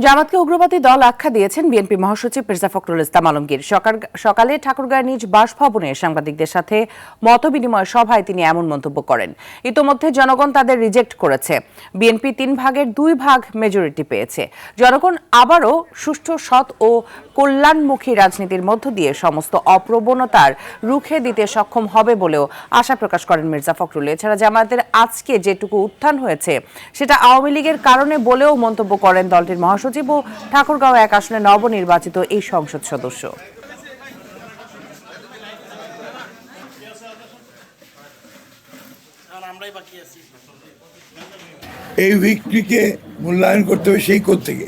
জামাতকে উগ্রবাদী দল আখ্যা দিয়েছেন বিএনপি মহাসচিব মির্জা ফখরুল ইসলাম আলমগীর। সকালে ঠাকুরগাঁয়ের নিজ বাসভবনে সাংবাদিকদের সাথে মতবিনিময় সভায় তিনি এমন মন্তব্য করেন। ইতোমধ্যে জনগণ তাদের রিজেক্ট করেছে। বিএনপি 3 ভাগের 2 ভাগ মেজরিটি পেয়েছে। জনগণ আবারও সুষ্ঠু, সৎ ও কল্যাণমুখী রাজনীতির মধ্য দিয়ে সমস্ত অপ্রবণতার রুখে দিতে সক্ষম হবে বলেও আশা প্রকাশ করেন মির্জা ফখরুল। এছাড়া জামায়াতের আজকে যেটুকু উত্থান হয়েছে সেটা আওয়ামী লীগের কারণে বলেও মন্তব্য করেন দলটির মহাসচিব ও ঠাকুরগাঁও 1 আসনে নবনির্বাচিত এই সংসদ সদস্য। এই উইকটিকে মূল্যায়ন করতে হবে সেই কোণ থেকে।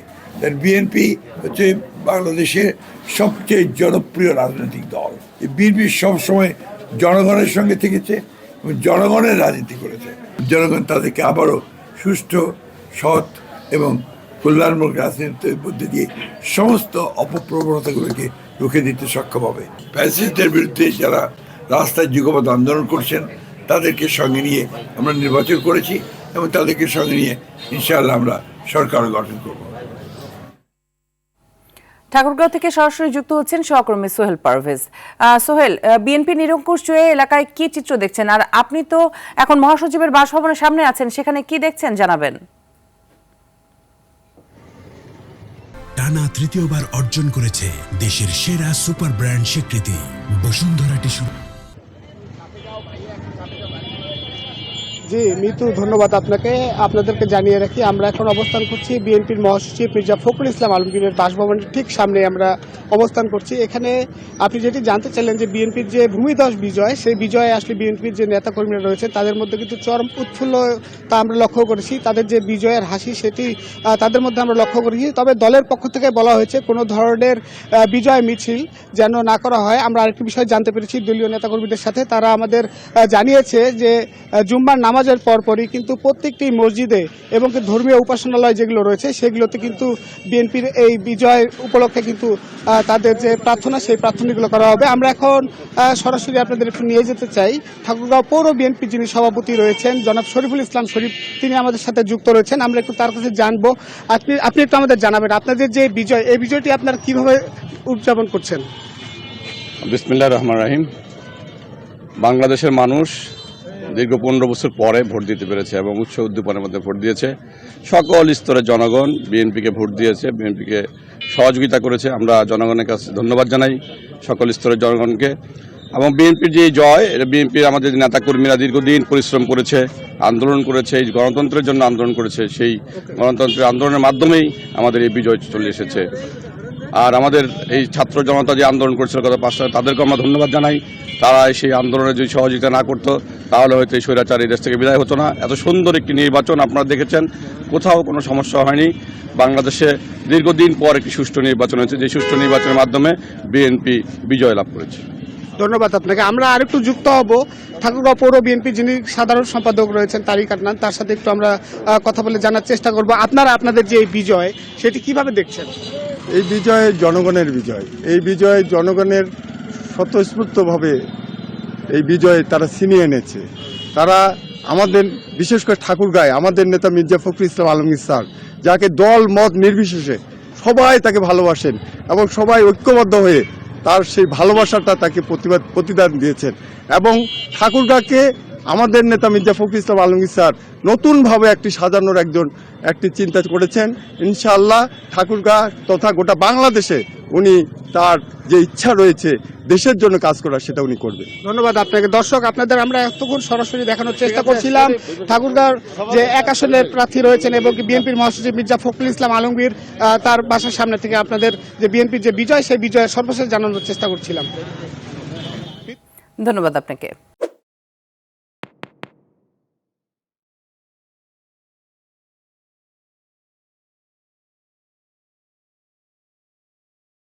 বিএনপি হচ্ছে বাংলাদেশের সবচেয়ে জনপ্রিয় রাজনৈতিক দল। বিএনপি সবসময় জনগণের সঙ্গে থেকেছে এবং জনগণের রাজনীতি করেছে। জনগণ তাদেরকে আবারও সুষ্ঠু, সৎ এবং কল্যাণমূলক রাজনীতির মধ্যে দিয়ে সমস্ত অপপ্রবণতাগুলোকে রুখে দিতে সক্ষম হবে। ফ্যাসিস্টদের বিরুদ্ধে যারা রাস্তায় যুগপৎ আন্দোলন করছেন তাদেরকে সঙ্গে নিয়ে আমরা নির্বাচন করেছি এবং তাদেরকে সঙ্গে নিয়ে ইনশাআল্লাহ আমরা সরকার গঠন করব। ঠাকুরগাঁও থেকে সরাসরি যুক্ত হচ্ছেন সহকর্মী সোহেল পারভেজ। সোহেল, বিএনপি নিরঙ্কুশ জয়ে এলাকায় কি চিত্র দেখছেন, আর আপনি তো এখন মহাসচিবের বাসভবনের সামনে আছেন, সেখানে কি দেখছেন জানাবেন। টানা তৃতীয়বার অর্জন করেছে দেশের সেরা সুপার ব্র্যান্ড স্বীকৃতি বসুন্ধরা টিস্যু। জি মিতু, ধন্যবাদ আপনাকে। আপনাদেরকে জানিয়ে রাখি, আমরা এখন অবস্থান করছি বিএনপির মহাসচিব মির্জা ফখরুল ইসলাম আলমগীরের বাসভবনের ঠিক সামনে আমরা অবস্থান করছি। এখানে আপনি যেটি জানতে চাইলেন যে বিএনপির যে ভূমিধস বিজয়, সেই বিজয়ে আসলে বিএনপির যে নেতাকর্মীরা রয়েছে তাদের মধ্যে কিন্তু চরম উৎফুল্লতা আমরা লক্ষ্য করেছি। তাদের যে বিজয়ের হাসি সেটি তাদের মধ্যে আমরা লক্ষ্য করেছি। তবে দলের পক্ষ থেকে বলা হয়েছে কোনো ধরনের বিজয় মিছিল যেন না করা হয়। আমরা আরেকটি বিষয় জানতে পেরেছি দলীয় নেতাকর্মীদের সাথে, তারা আমাদের জানিয়েছে যে জুম্মার নামাজের পরপরই কিন্তু প্রত্যেকটি মসজিদে এবং ধর্মীয় উপাসনালয় যেগুলো রয়েছে সেগুলোতে কিন্তু বিএনপির এই বিজয় উপলক্ষে কিন্তু তাদের যে প্রার্থনা, সেই প্রার্থনাগুলো করা হবে। আমরা এখন সরাসরি আপনাদের একটু নিয়ে যেতে চাই ঠাকুরগাঁও পৌর বিএনপি যিনি সভাপতি রয়েছেন জনাব শরীফুল ইসলাম শরীফ, তিনি আমাদের সাথে যুক্ত রয়েছেন। আমরা একটু তার কাছে জানবো, আপনি একটু আমাদের জানাবেন আপনাদের যে বিজয়, এই বিজয়টি আপনারা কিভাবে উদযাপন করছেন। বিসমিল্লাহির রহমানির রহিম। বাংলাদেশের মানুষ দীর্ঘ 15 বছর পরে ভোট দিতে পেরেছে এবং উচ্চ উদ্দীপনার মধ্যে ভোট দিয়েছে। সকল স্তরের জনগণ বিএনপিকে ভোট দিয়েছে, বিএনপিকে সহযোগিতা করেছে। আমরা জনগণের কাছে ধন্যবাদ জানাই সকল স্তরের জনগণকে। এবং বিএনপির যে জয়, এটা বিএনপির আমাদের নেতাকর্মীরা দীর্ঘদিন পরিশ্রম করেছে, আন্দোলন করেছে, এই গণতন্ত্রের জন্য আন্দোলন করেছে। সেই গণতন্ত্রের আন্দোলনের মাধ্যমেই আমাদের এই বিজয় চলে এসেছে। আর আমাদের এই ছাত্র জনতা যে আন্দোলন করেছিল গত 5 সালে, তাদেরকে আমরা ধন্যবাদ জানাই। তারা সেই আন্দোলনে যদি সহযোগিতা না করতো তাহলে হয়তো এই স্বৈরাচার এই দেশ থেকে বিদায় হতো না। এত সুন্দর একটি নির্বাচন আপনারা দেখেছেন, কোথাও কোনো সমস্যা হয়নি। বাংলাদেশে দীর্ঘদিন পর একটি সুষ্ঠু নির্বাচন হয়েছে, যে সুষ্ঠু নির্বাচনের মাধ্যমে বিএনপি বিজয় লাভ করেছে। ধন্যবাদ আপনাকে। আমরা আরেকটু যুক্ত হব ঠাকুরগাঁও পৌর বিএনপি যিনি সাধারণ সম্পাদক রয়েছেন তারিক আদনান, তার সাথে একটু আমরা কথা বলে জানার চেষ্টা করব আপনারা আপনাদের যে এই বিজয় সেটি কিভাবে দেখছেন। এই বিজয় জনগণের বিজয়। এই বিজয় জনগণের স্বতঃস্ফূর্তভাবে এই বিজয় তারা ছিনিয়ে এনেছে। তারা আমাদের, বিশেষ করে ঠাকুরগাঁয় আমাদের নেতা মির্জা ফখরুল ইসলাম আলমগীর স্যার, যাকে দল মত নির্বিশেষে সবাই তাকে ভালোবাসেন এবং সবাই ঐক্যবদ্ধ হয়ে তার সেই ভালোবাসাটা তাকে প্রতিদান দিয়েছেন। এবং ঠাকুরগাঁকে আমাদের নেতা মির্জা ফখরুল ইসলাম আলমগীর স্যার নতুনভাবে একটি সাজানোর একটি চিন্তা করেছেন। ইনশাআল্লাহ ঠাকুরগাঁ তথা গোটা বাংলাদেশে উনি তার যে ইচ্ছা রয়েছে দেশের জন্য কাজ করার, সেটা উনি করবেন। ধন্যবাদ আপনাকে। দর্শক, আপনাদের আমরা এতক্ষণ সরাসরি দেখানোর চেষ্টা করছিলাম ঠাকুরগাঁর যে 1 আসনের প্রার্থী রয়েছেন এবং বিএনপির মহাসচিব মির্জা ফখরুল ইসলাম আলমগীর, তার বাসার সামনে থেকে আপনাদের যে বিএনপির যে বিজয়, সেই বিজয়ের সর্বশেষ জানানোর চেষ্টা করছিলাম। ধন্যবাদ আপনাকে।